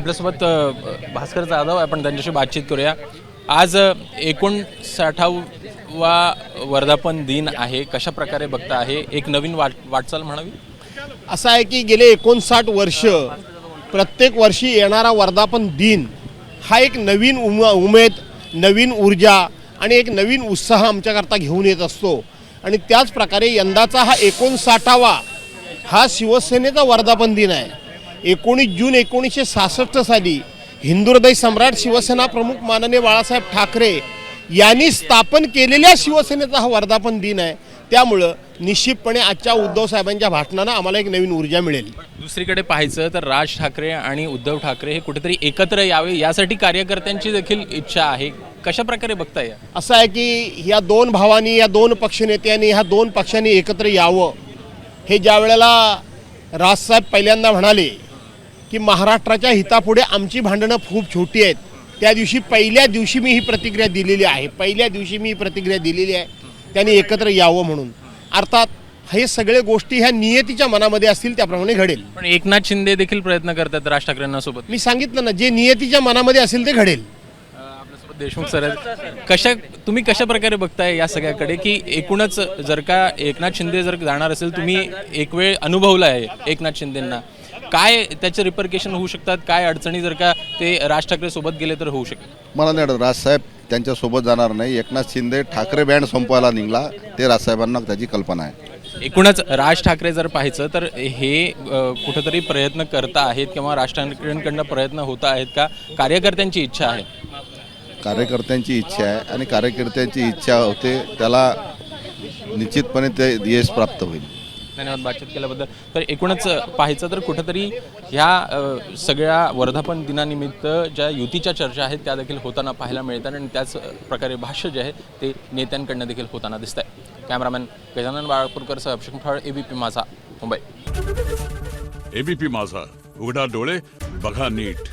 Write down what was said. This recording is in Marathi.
आपल्यासोबत भास्कर जाधव आपण त्यांच्याशी बातचीत करूया। आज 59वा वर्धापन दिन आहे, कशा प्रकारे बघता आहे? एक नवीन वाटचाल म्हणावी असं आहे की गेले 59 वर्ष प्रत्येक वर्षी येणारा वर्धापन दिन हा एक नवीन उमेद, नवीन ऊर्जा आणि एक नवीन उत्साह आमच्याकरता घेऊन येत असतो। आणि त्याच प्रकारे यंदाचा हा 59वा हा शिवसेनेचा वर्धापन दिन आहे। 19 जून 1966 साली हिंदुहृदय सम्राट शिवसेना प्रमुख माननीय बाळासाहेब ठाकरे यांनी स्थापन केलेल्या शिवसेनेचा हा वर्धापन दिन आहे। त्यामुळं निश्चितपणे आजच्या उद्धव साहेबांच्या भाषणानं आम्हाला एक नवीन ऊर्जा मिळेल। दुसरीकडे पाहायचं तर राज ठाकरे आणि उद्धव ठाकरे हे कुठेतरी एकत्र यावे यासाठी कार्यकर्त्यांची देखील इच्छा आहे, कशा प्रकारे बघता या? असं आहे की या दोन भावांनी, या दोन पक्षनेत्यांनी, ह्या दोन पक्षांनी एकत्र यावं, हे ज्या वेळेला राजसाहेब पहिल्यांदा म्हणाले की महाराष्ट्राच्या हितापुढे आमची भांडणं खूप छोटी आहेत, त्या दिवशी पहिल्या दिवशी मी ही प्रतिक्रिया दिलेली आहे। त्यांनी एकत्र यावं म्हणून। अर्थात हे सगळे गोष्टी ह्या नियतीच्या मनामध्ये असतील त्याप्रमाणे घडेल। पण एकनाथ शिंदे देखील प्रयत्न करतात राज ठाकरेंना सोबत। मी सांगितलं ना, जे नियतीच्या मनामध्ये असेल ते घडेल। आपल्यासोबत देशमुख सर आहेत, तुम्ही कशा प्रकारे बघताय या सगळ्याकडे की एकूणच जर का एकनाथ शिंदे जर जाणार असेल, तुम्ही एक वेळ अनुभवला आहे एकनाथ शिंदेंना, काय त्याचे रिपरकेशन होऊ शकतात? काय अडचणी जर का ते राज ठाकरे सोबत गेले तर होऊ शकतात? मला नाही वाटत राजसाहेब त्यांच्यासोबत जाणार नाही। एकनाथ शिंदे ठाकरे बँड संपवायला निघाला, ते राजसाहेबांना त्याची कल्पना आहे। एकूणच राज ठाकरे जर पाहायचं तर हे कुठेतरी प्रयत्न करता आहेत किंवा राज ठाकरेंकडनं प्रयत्न होत आहेत का? कार्यकर्त्यांची इच्छा आहे, कार्यकर्त्यांची इच्छा आहे आणि कार्यकर्त्यांची इच्छा होते त्याला निश्चितपणे ते यश प्राप्त होईल। धन्यवाद बातचीत केल्याबद्दल। तर एकूणच पाहायचं तर कुठेतरी ह्या सगळ्या वर्धापन दिनानिमित्त ज्या युतीच्या चर्चा आहेत त्या देखील होताना पाहायला मिळतात आणि त्याच प्रकारे भाष्य जे आहे ते नेत्यांकडनं देखील होताना दिसत आहे। कॅमेरामॅन गजानन बाळपूरकरसह अभिषेक फळ, एबीपी माझा, मुंबई। एबीपी माझा, उघडा डोळे बघा नीट।